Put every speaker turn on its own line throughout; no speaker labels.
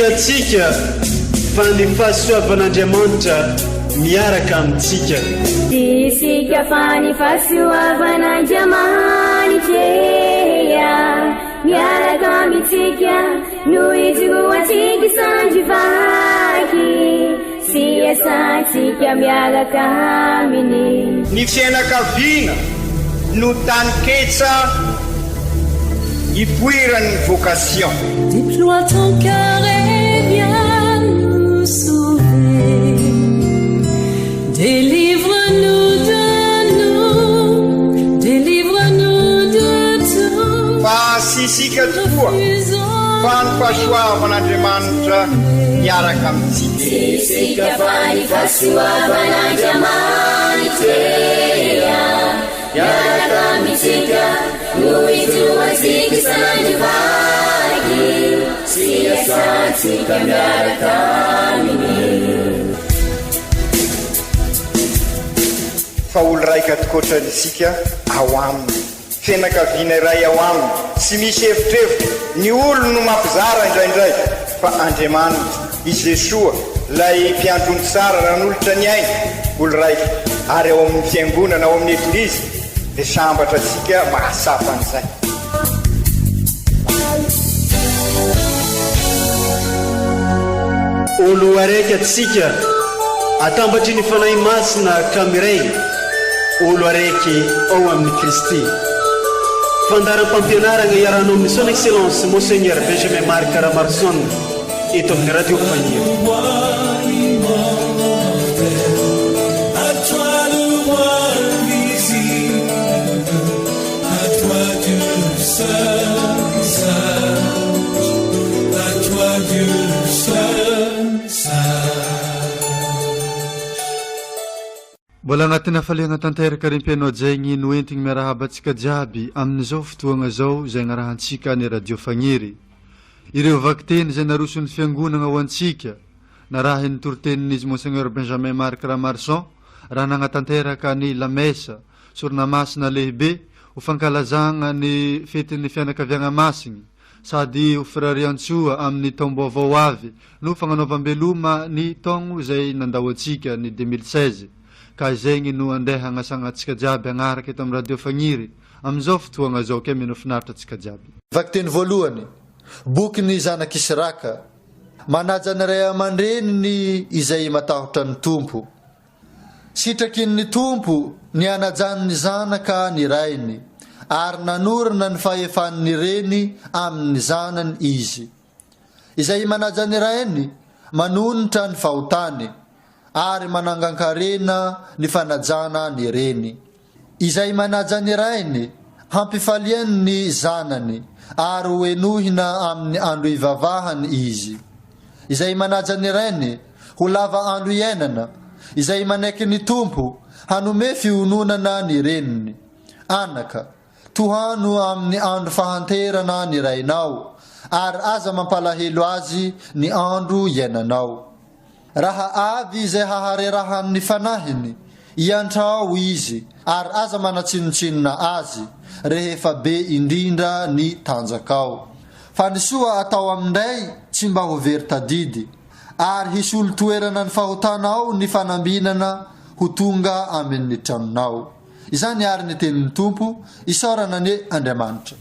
atsika fa ny fahasoavan'Andriamanitra miaraka amintsika.
Isika fa ny fahasoavan'Andriamanitra miaraka amintsika noho izoatsika sandrivaky sy asantsika miaraka aminy.
Ny fianakaviana no taniketsa ipoiran'ny vocation.
Déploie ton cœur et viens nous sauver. Délivre-nous de nous, délivre-nous de tout.
Fa sisika tokoa fa ny fahasoavan'Andriamanitra miaraka amintsika.
Sisika fa ny fahasoavan'Andriamanitra miaraka amintsika noho izoatsika sandrivaky sy asantsika miaraka aminy.
Fa olo raika tokoatran'isika ao aminy, fianakaviana iray ao aminy, tsy misy hevitrevitra. Ny olo no mampizara indraindray fa Andriamanitra i Jesoa lay mpiandrony tsara ran'olotra ny aina olo raika. Ary ao amin'ny fiangonana ao amin'ny eglizy dia sambatra atsika mahasapa an'izay.
Olo araiky atsika atambatry ny fanahy masina kamiray, olo araiky ao amin'ny Kristy. Fandaram-pampianarana iarana amin'ny son excellence Monseigneur Benjamin Marc Caramarson eto amin'ny radio Fagniry.
Mbola agnatina faliagna tanteraka rim-pianao jaigny noentigny miarahabantsika jiaby amin'izao fotoagna zao izay agnarahantsika ny radio Fagniry. Ireo vakiteny izay naroson'ny fiangonana ho antsika na raha ny toritenin'izy Monseigneur Benjamin Marc Caramarson raha nagnatanteraka ny lamesa sorona masina lehibe ho fankalazagna ny fetin'ny fianakaviagna masigny sady ho firariantsoa amin'ny taom-baovao avy no fagnanaovam-beloma ny taogno izay nandao antsika ny 2016. Ka zegny no andeha agnasagna atsika jiaby agnaraka eto amin'ny radio Fagniry amin'izao fotoagna zao ke mino finaritra atsika jiaby.
Vakiteny voalohany, bokyny zanak'Isiraka, manaja ny ray aman-dreniny izay matahotra ny tompo. Sitrakin'ny tompo ny anajan'ny zanaka ny rainy, ary nanorina ny fahefan'ny reny amin'ny zanany izy. Izay manaja ny rainy manonitra ny fahotany, ary manangankarena ny fanajana ny reny. Izay manaja ny rainy hampifaliany ny zanany, ary hoenohina amin'ny andro ivavahany izy. Izay manaja ny rainy ho lava andro iainana, izay manaiky ny tompo hanome fiononana ny reniny. Anaka, tohano amin'ny andro fahanterana ny rainao, ary aza mampalahelo azy ny andro iainanao. Raha avy izay haharerahan'ny fanahiny, iantrao izy, ary aza manatsinotsinona azy, rehefa be indrindra ny tanjakao. Fa ny soa atao amin'ndray tsy mba ho very tadidy, ary hisolo toerana ny fahotanao ny fanambinana ho tonga amin'ny tranonao. Izany ary ny tenin'ny tompo, isaorana ny Andriamanitra.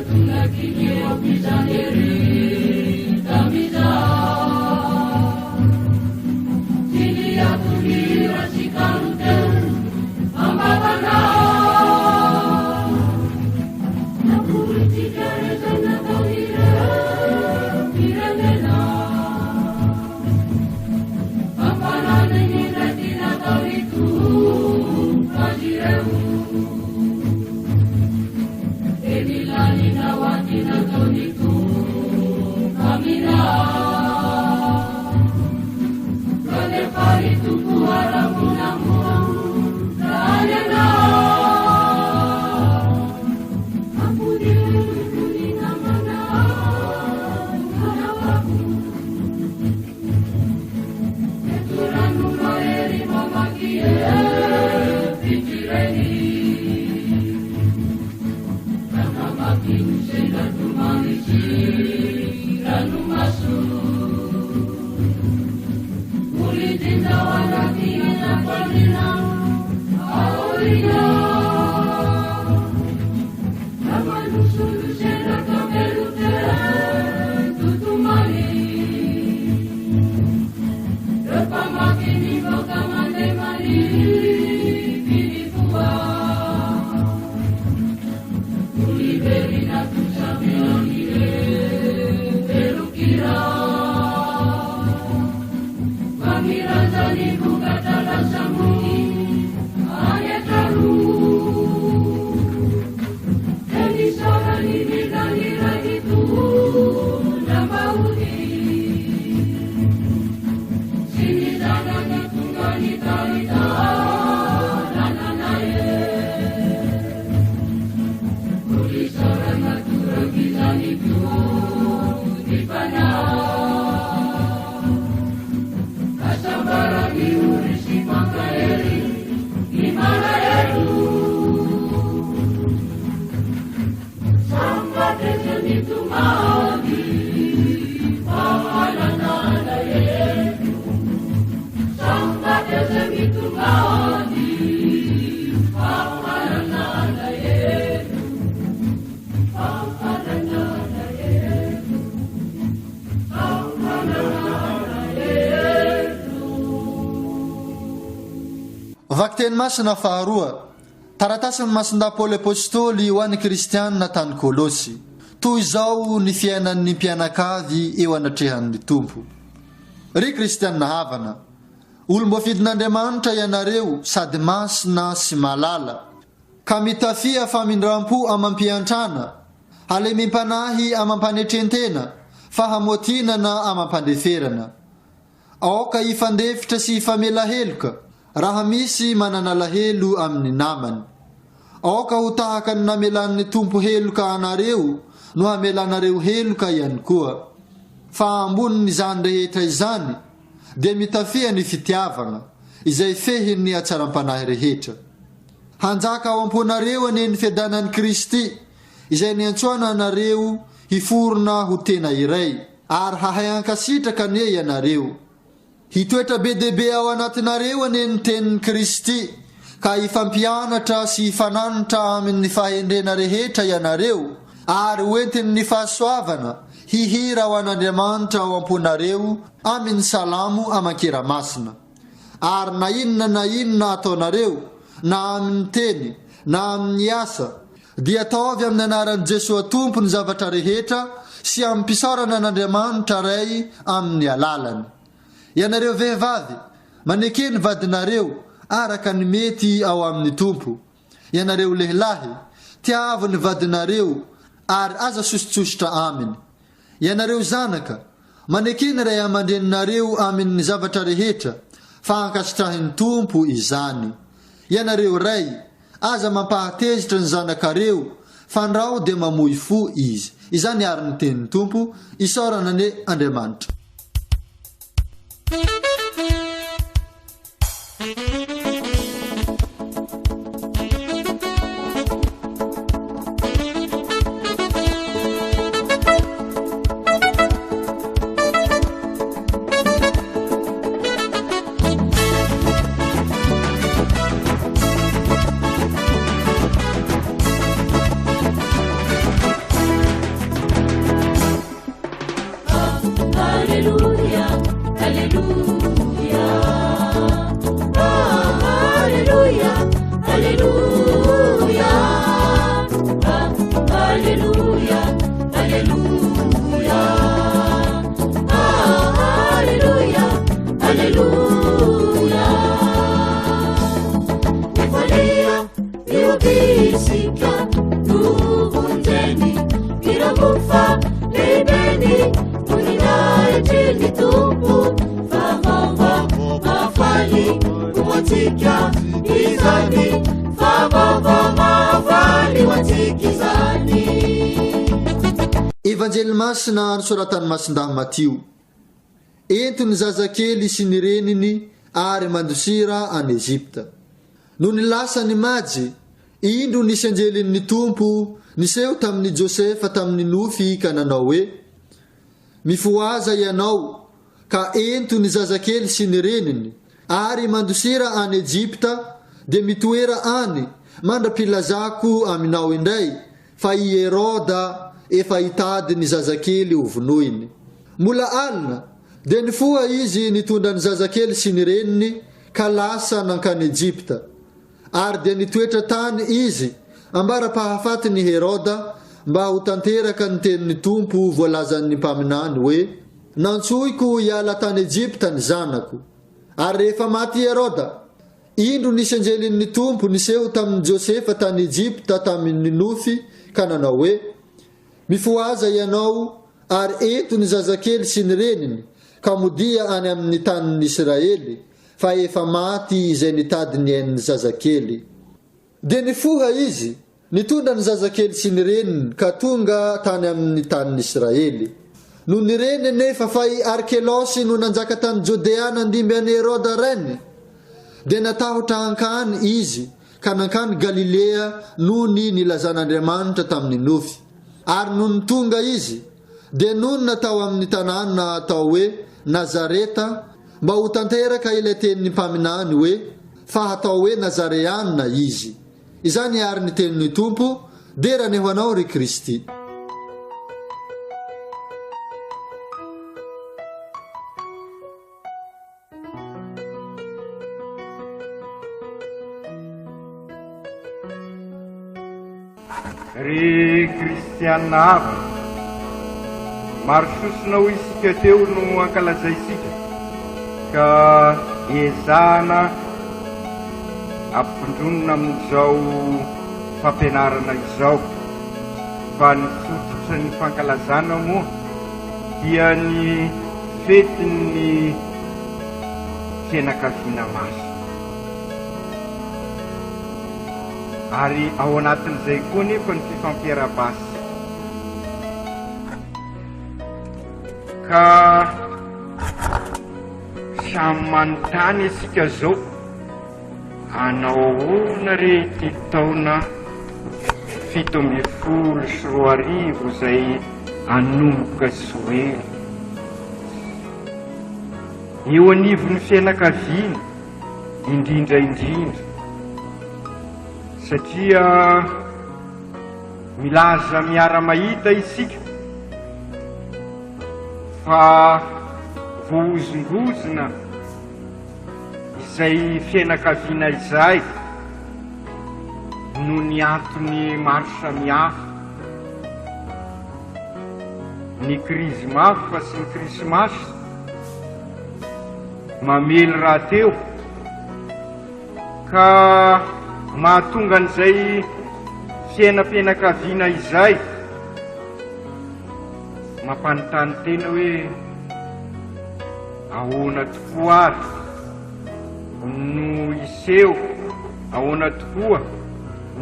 Tuna kini o
Vakteny masina faharoa, taratasin'ny masinda Paoly apôstôly ho an'ny kristianina tany Kôlôsy. Toy izao ny fiainan'ny mpianakavy eo anatrehan'ny tompo. Ry kristianina havana, olombofidin'Andriamanitra ianareo sady masina sy malala, ka mitafia famindrampo amampiantrana, halemim-panahy amampanetren-tena, fahamotinana amampandeferana. Aoka ifandefitra sy ifamelaheloka raha misy mananalahelo amin'ny namany. Aoka ho tahaka ny namelan'ny tompo heloka anareo no hamelanareo heloka ihany koa. Fa ambonin'izany rehetra izany dia mitafia ny fitiavana izay fehin'ny hatsaram-panahy rehetra. Hanjaka ao amponareo aneny fiadanan'i Kristy izay niantsoana anareo hiforona ho tena iray, ary hahay ankasitraka ane ianareo. Hitoetra be deaibe ao anatinareo aneny tenin'i Kristy, ka ifampianatra sy ifananitra amin'ny fahendrena rehetra ianareo, ary hoentin'ny fahasoavana hihira ho an'Andriamanitra ao amponareo amin'ny salamo aman-kera masina. Ary na inona ataonareo, na amin'ny teny, na amin'ny asa, dia ataovy amin'ny anaran'i Jesosy tompo ny zavatra rehetra sy amin'ny mpisaorana an'Andriamanitra ray amin'ny alalany. Ianareo vehivavy, manekeny vadinareo araka ny mety ao amin'ny tompo. Ianareo lehilahy, tiavo ny vadinareo ary aza sosotsosotra aminy. Ianareo zanaka, manekeny ray aman-dreninareo amin'ny zavatra rehetra, fa ankasitrahin'ny tompo izany. Ianareo ray, aza mampahatezitra ny zanakareo, fandrao dia mamoy fo izy. Izany ary ny tenin'ny tompo, isaorana ane Andriamanitra. Evanjely masina nosoratan'ny masindahy Matio. Entony zazakely sy ny reniny ary mandosira any Ezipta. No nilasa ny majy, indro nisy anjelin'ny tompo niseho tamin'ny Josefa tamin'ny nofy ka nanao hoe: mifoaza ianao ka entony zazakely sy ny reniny ary mandosira any Ezipta, dia mitoera any mandra-pilazako aminao indray, fa i Heroda efa hitady ny zazakely ho vonoiny. Mola alina dia nifoha izy nitondra ny zazakely sy ny reniny ka lasa nankany Ezipta, ary dia nitoetra tany izy ambara-pahafaty ny Heroda mba ho tanteraka ny tenin'ny tompo voalazan'ny mpaminany hoe: nantsoiko hiala tany Ezipta ny zanako. Ary rehefa maty Heroda, indro nisy anjelin'ny tompo niseho tamin'ny Josefa tany Ezipta tamin'ny nofy ka nanao hoe: mifoaza ianao ary eto ny zazakely sy ny reniny ka modia any amin'ny tanin'ny Israely, fa efa maty izay nitady ny ain'ny zazakely. Dia nifoha izy, nitondra ny zazakely sy ny reniny ka tonga tany amin'ny tanin'ny Israely. No ny reny nefa fa i Arkelosy no nanjaka tany Jodea nandimby any Heroda reny, dia natahotra hankany izy ka nankany Galilea noho ny nilazan'Andriamanitra tamin'ny nofy. Ary no tonga izy, dia nono natao amin'ny tanàna atao hoe Nazareta, mba ho tanteraka ilay tenin'ny mpaminany hoe: fa hatao hoe Nazareanina izy. Izany ary ny tenin'ny tompo, dera ny ho anao ry Kristy.
ry kristianina hava, maro sosonao isika teo no ankalazaisika ka ezahana ampindronona amin'izao fampianarana izao. Fa ny fototra ny fankalazana moa dia ny fetin'ny fianakaviana maso, ary ao anatin'izay koa nefa ny fifampiara-basy. Ka samy manontany isika zao, anao ahoana re ty taona 17 zay anomboka soely. Eo anivon'ny fianakaviana indrindra satria milaza miara-mahita isika fa vohozongozona izay fianakaviana izay no ny antony maro samihafa, ny krismafa sy ny krismasy mamely raha teo, ka mahatonga an'izay fiainam-pianakaviana izay mampanontany tena hoe ahoana tokoa ary no iseho, ahoana tokoa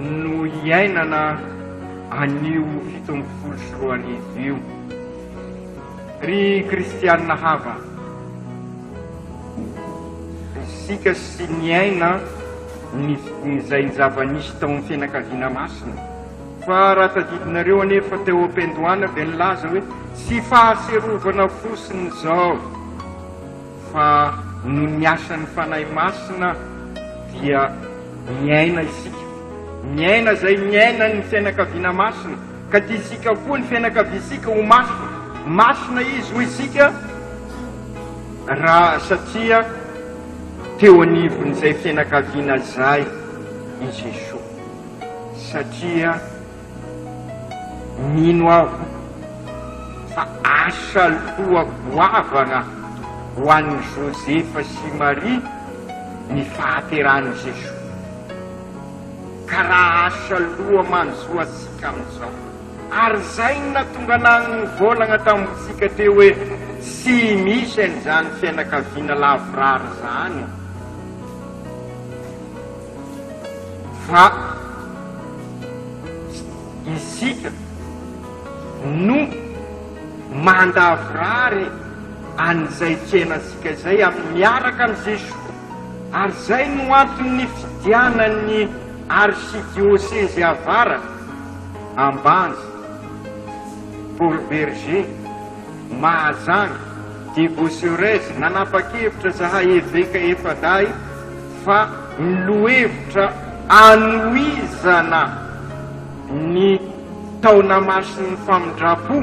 no iainana anio 17 io. Ry kristianina hava, isika sy niaina nyzay zava-nisy tao amin'ny fianakaviana masina, fa raha tadidinareo anefa teo am-pendohana dia nilaza hoe tsy fahaserovana fosiny zao, fa no ny asan'ny fanahy masina dia miaina isika, miaina zay miaina ny fianakaviana masina, ka ty isika koa ny fianakaviasika ho masina izy ho isika, raha satria teo anivon'izay fianakaviana zay i Jesosy. Satria mino aho fa asa loha goavana ho an'ny Josefa sy Maria ny fahateran'i Jesosy, ka raha asa loha manzoa asika amin'izao. Ary zay ny natonga nany volagna tamintsika teo hoe tsy misy an'izany fianakaviana lavorary zany, fa isika no mandavorary an'izay fiainasika zay amin'ny miaraka amin'ny Jesosy. Ary zay no antony fidianany archidiocèse avara Ambanja, Paul Berger, Mahazany, de Bossuret nanapa-kevitra zahay eveka efaday fa nilohevitra anoizana ny taona masin'ny famindrapo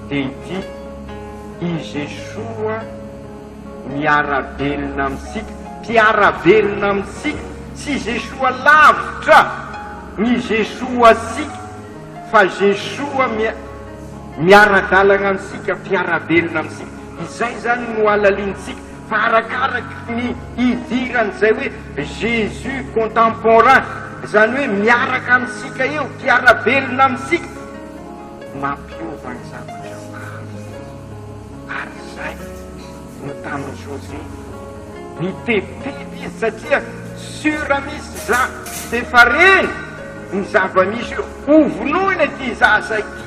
dia ity: i Jesosy miara-belona amintsika, mpiara-belona amintsika, tsy Jesosy lavitra ny Jesosy asika, fa Jesosy miara-dalana amintsika, mpiara-belona amintsika. Izay zany no alalintsika, fa arakaraky ny idiran'izay hoe Jésus contemporain, zany hoe miaraka amintsika eo, mpiara-belona amintsika, mampiova ny zavatra maro. Ary zay no tamin'ny José mitepitepy izy, satria sura misy defa reny ny zava-misy io, hovonoina ty zaza ity,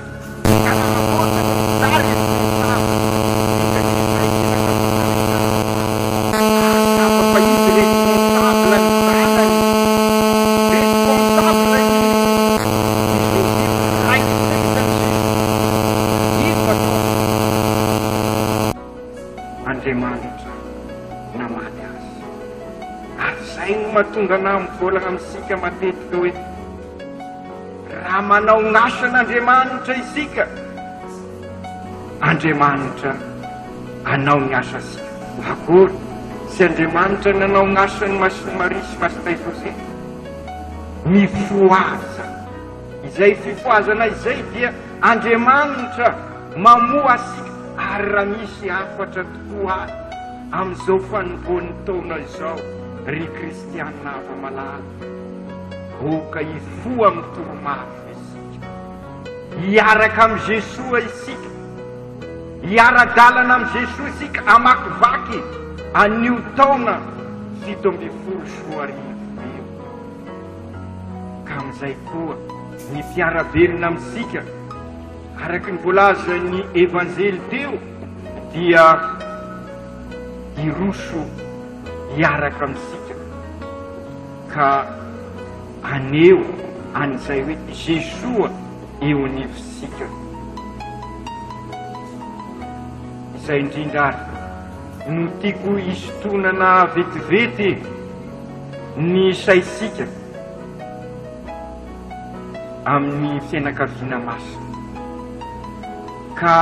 Andriamanitra namaly azy. Ary zay no mahatonga na mivolagna amintsika matetika hoe raha manao gn'asan'Andriamanitra isika, Andriamanitra anao ny asa sika. Akory sy Andriamanitra nanao gn'asan'ny Masia Maria sy Masitay José, mifoaza
izay fifoazana izay dia Andriamanitra mamoa asika, ary raha misy afatra tokoa azy amin'izao fanomboan'ny taona izao, ry kristianina afa-malala, oka hifoa amin'ny toromarina isika, hiaraka amin'ny Jesoa isika, hiara-dalana amin'ny Jesoa isika, amakivaky anio taona 17 ka amin'izay koa ny fiaravelona amintsika araky ny voalaza ny evanjely teo dia hiroso hiaraka amintsika ka aneo an'izay hoe Jesoa eo anivosika. Izay indrindra no tiako hisotonana vetivety ny saisika amin'ny fianakaviana masina, ka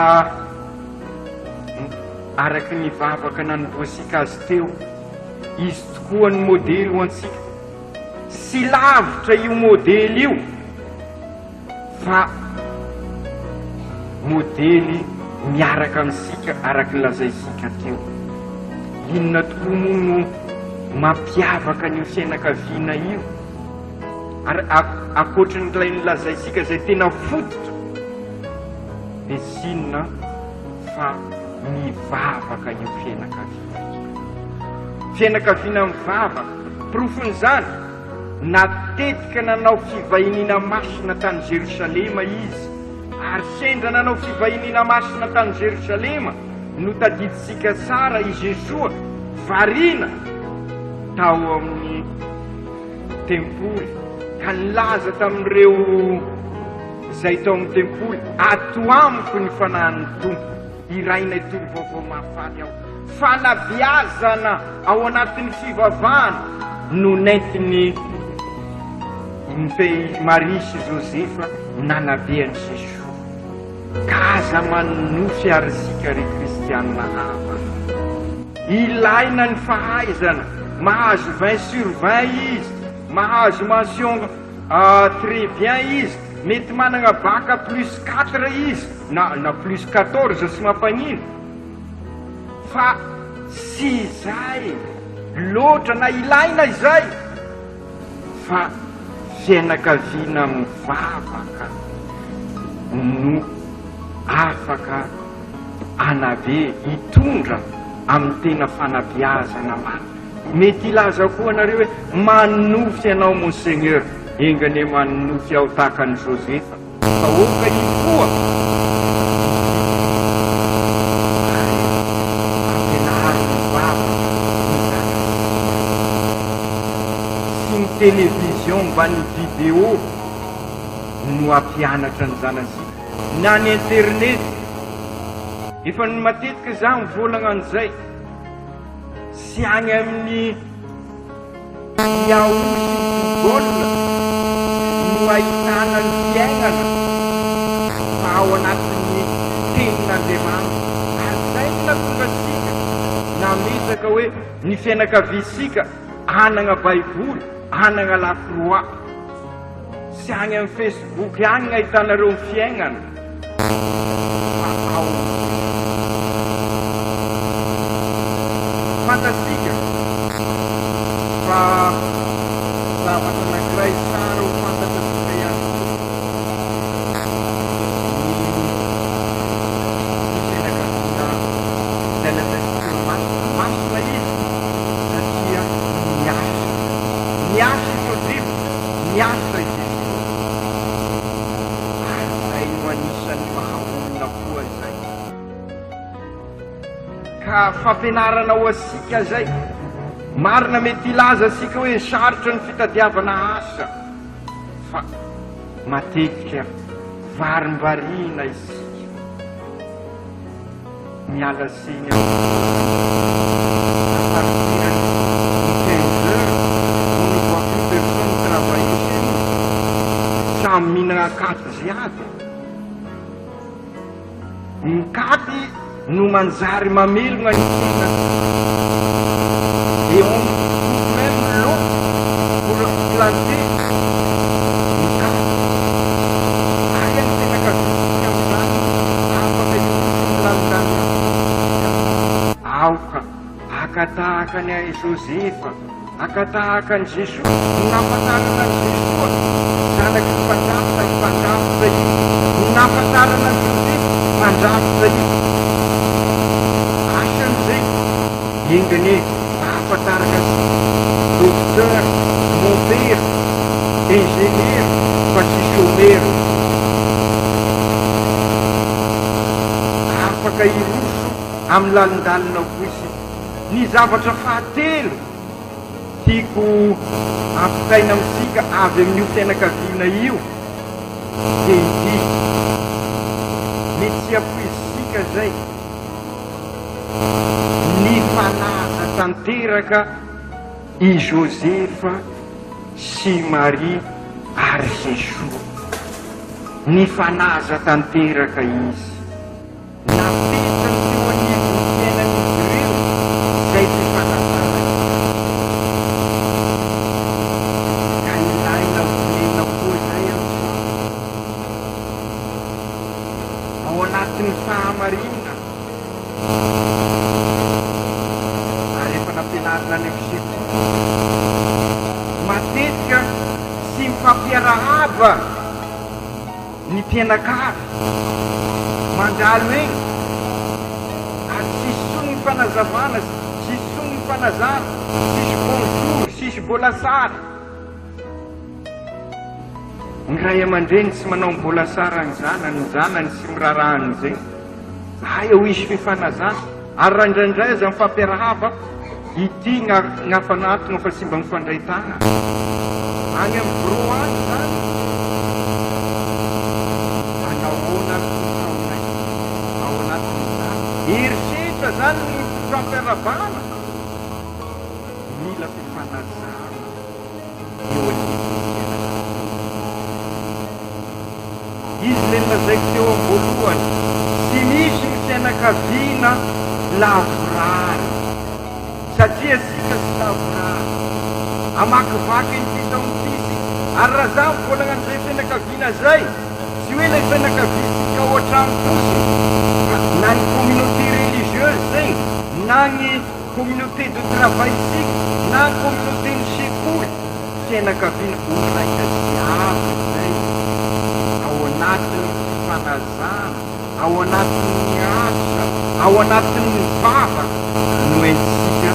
araky ny vavaka nanomboasika azy teo, izy tokoa ny modely ho antsika. Sy lavitra io modely io, fa modely miaraka amintsika araky ny lazaisika teo. Inona tokoa moa no mampiavaka ny fianakaviana io, akoatra n'ilay nilazaisika izay tena fototra, dia sinona fa mivavaka io fianakaviana. Fianakaviana mivavaka, profon'izany natetika nanao fivahinina masina tany Jerosalema izy, ary sendra nanao fivahinina masina tany Jerosalema no tadiditsika tsara i Jesoa variana tao amin'ny tempoly, ka nilaza tamin'ireo izay tao amin'ny tempoly, ato amiko ny fanahin'ny tompo, iraina itony vaovao mahafaly aho. Fanabeazana ao anatin'ny fivavahana no nentiny Maria sy Josefa nanabeany Jesoa. Ka aza manofy ary sika ry kristianina hafa, ilaina ny fahaizana, mahazo 20/20 izy, mahazo mention très bien izy, mety manana baka +4 izy na +14 sy mampanino, fa sy izay loatra na ilaina izay, fa fianakaviana mivavaka no afaka anabe hitondra amin'ny tena fanabeazana maro. Mety ilaza koa anareo hoe manofy ianao Monseigneur, engane manofy aho tahaka ny Josefa, fa oka hifoa télévision mba ny vidéo no ampianatra ny zanasika, na ny internet. Efa ny matetika za mivolagna an'izay, sy agny amin'ny yahoo sy Google no ahitana ny fiainana fa ao anatin'ny tenin'Andriamanitra. Ary zay no natonga sika nametraka hoe ny fianakaviasika anana baiboly, anana lafroi, sy agny amin'ny Facebook agny ahitanareo ny fiainana. Fantasika fa zavatra anankiray tsara ho fantatrasika ihany koa ny fianakaviana izay lazaisika masina izy, satria miasa Josefa, miasa Jesoa, ary zay no anisan'ny mahaolona koa zay. Ka fampianarana ho asika zay, marina mety ilaza asika hoe sarotra ny fitadiavana asa, fa matetika varimbarina isika, miala siny samy mihinana katy ziady. Ny katy no manjary mamelona ny tena, et on trouve même l'eau pour planter ny katy. akatahaka ny Josefa, akatahaka ny Jesoa, nampatarana ny Jesoa zanaky mpandrafitra mpandrafitra io, nampatarana ny Josefa mpandrafitra io. Asan'izay ingany ahafantarana docteur, monteur, ingénieur fa tsy chômeur. Afaka iroso amin'ny lalindalina koisy. Ny zavatra fahatelo tiako ampitaina amintsika avy amin'io fianakaviana io dia ity, mety tsy ampoizitsika zay, ny fanaza tanteraka i Josefa sy Marie ary Jesoa. Ny fanaza tanteraka izy napetany teo anivony fiainan'izy ireo zay ty fanazana ka ilaina volena koa zay am'izao ao anatin'ny fahamarina. Ary efa nampianarina any amin'ny sekoly matetika sy mifampiarahaba ny mpianakavy mandalo eny ary sisy sony ny fanazavana, sisy sony ny fanazana, sisy bonjour, sisy mbola sara. Ny ray aman-dreny tsy manao mbola sara ny zanany sy mirarahany zay, aia ho isy fifanazana. Ary raha indraindray aza mifampiarahaba ity gnafanatona fa simba mifandray tana any amin'ny bro any zany. Anahoana taonay ao anatin'izany herisetra zany ny fampiarabana, mila fifanazana eo anivony. Izy le lazaiko teo am-voalohany, tsy misy ny fianakaviana lavorary satria sika sy lavorary amakivaky ny fitaompisy. Ary raha za mivolagna an'izay fianakaviana zay, tsy hoe lay fianakaviasika ohatrano fosiny, na ny communauté religieuse zay, na ny communauté de travail sika, na ny communauté ny sekoly, fianakaviana olraika jiaby zay ao anatin'ny fifanazana, ao anatin'ny asa, ao anatin'ny vava no entsika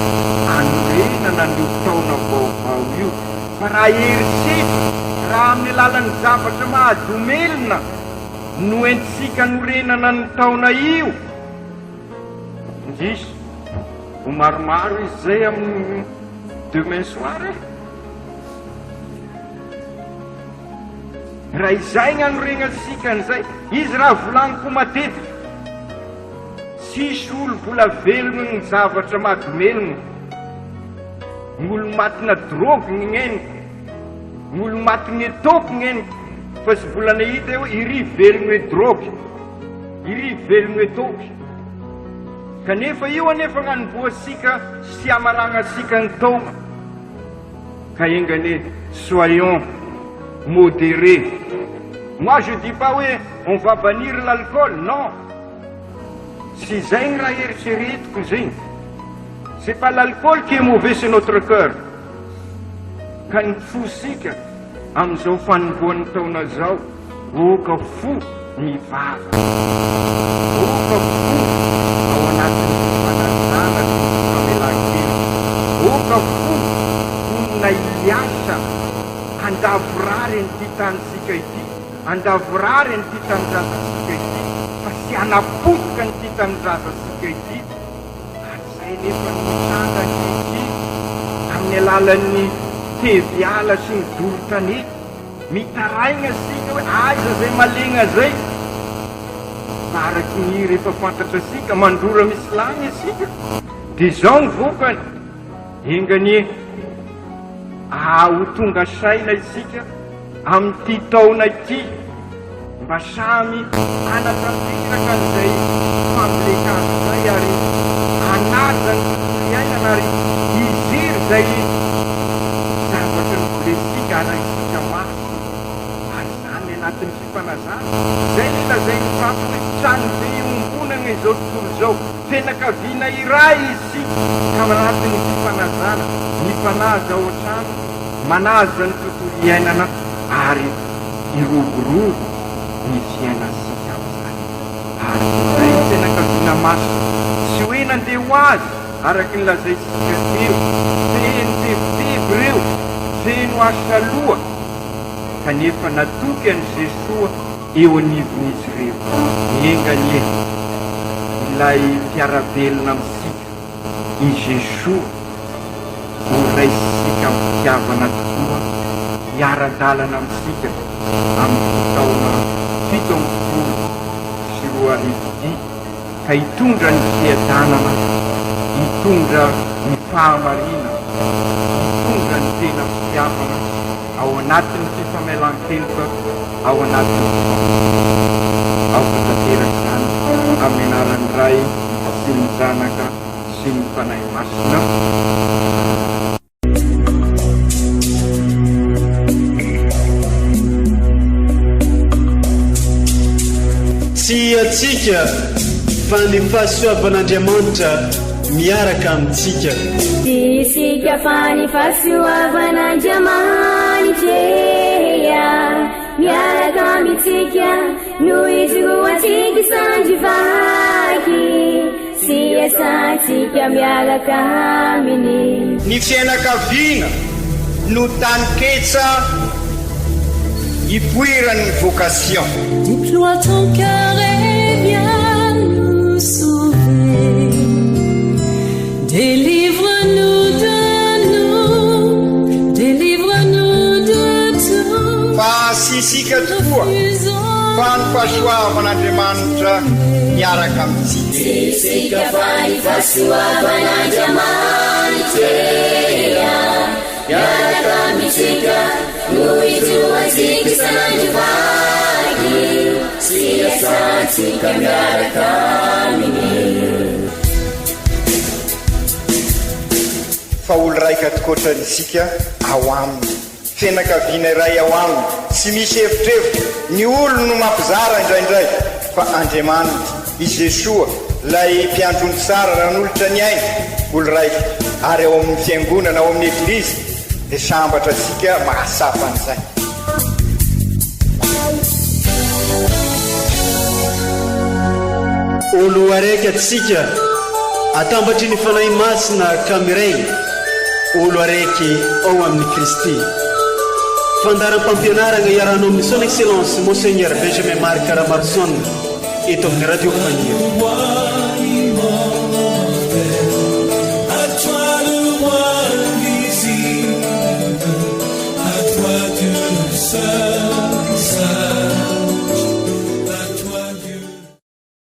anorenana ny taona vaovao io. Fa raha herisetra, raha amin'ny alalan'ny zavatra mahadomelina no entsika anorenana ny taona io, indrisy ho maromaro izy zay amin'ny demain soir. Raha izay ny anoregnantsika an'izay, izy raha volaniko matetika, tsisy olo vola velogno ny zavatra mahadomelogno. Gn'olo matina drogy gn'eniko, gn'olo matina etôky gn'eniko, fa sy volana hita eo iry velogno e drogy, iry velogno etôky. Kanefa io anefa gn'anomboasika sy amaragnasika ny taona. Ka engane, soyons modérés. Moi je dis pas oui, on va bannir l'alcool, non. Si zay ny raha eritreretiko zay, c'est pas l'alcool qui est mauvais, c'est notre cœur. Ka ny fosika am'izao fanomboan'ny taona zao, oka fo ny vava, oka fo ao anatin'ny fifanazana sy famelan-kely, oka fo na iasa andavorary ny ty tanysika ity, andavorary ny ty tanindrazasika ity, fa sy anapotika ny ty tanindrazasika ity. Ary zay nefa nitsangany ity amin'ny alalan'ny teviala sy ny doro-tanety, mitaraigna sika hoe aiza zay malegna zay. Araky ny rehefa fantatra sika mandrora misy lany asika, de zao ny vokany engany ho tonga saina isika amin'ity taona ity, mba samy anatanteraka an'izay fambolekana zay ary anaja ny tontolo iainana ary izery zay zavatra nobolesika araisika masy. Ary zany anatin'ny fifanazana zay lela zay nyfampy hoe trano be iombonana izao tontolo zao, fianakaviana iray isika ka anatiny fifanazana mifanaza oatrano manaza ny tontolo iainana ary iroborobo ny fiainasika am'izany ary zay tsenakaviana maso tsy hoe nandeha ho azy araky ny lazaitsika teo feno tevitevy reo feno asaloha kanefa natoky any Jesoa eo anivon'izy ireo engany e ilay fiarabelona amintsika i Jesoa oraisika mitiavana tokoa hiara-dalana amintsika amin'ny taona 17 sy 20 ka hitondra ny fiadanana hitondra ny fahamarina hitondra ny tena fitiavana ao anatin'ny fifamelan-keloka ao anatin'ny ao fitateraka izany amin'ny anaran'ny Ray sy ny Zanaka sy ny Fanahy Masina.
Tsy atsika fa ny fahasoavan'Andriamanitra miaraka amintsika.
Isika fa ny fahasoavan'Andriamanitra miaraka amintsika noho izy roa tsika sandry vaky sy asantsika miaraka aminy.
Ny fianakaviana no tany ketsa ipoiran'ny vocation.
Déploie ton cœur et viens nous sauver. Délivre-nous de nous, délivre-nous de tout.
Fa sisika tokoa fa ny fahasoavan'Andriamanitra miaraka amintsika.
Sisika fa ny fahasoavan'Andriamanitra miaraka amintsika noho izy roa tsika sandry vaky sy asantsika miaraka aminy.
Fa olo raika tokoatranisika ao aminy fianakaviana iray ao aminy tsy misy hevitrevitra ny olo no mampizara indraindray fa Andriamanitra i Jesoa lay mpiandrony tsara ran'olotra ny aina olo raika ary ao amin'ny fiangonana ao amin'ny eglizy dia sambatra sika mahasapa an'izay.
Olo araiky atsika atambatry ny fanahy masina kamiray olo araiky ao amin'ny Kristy. Fandaram-pampianarana iarahana amin'ny son excellence Monseigneur Benjamin Marc Caramarson eto amin'ny Radio Fagniry.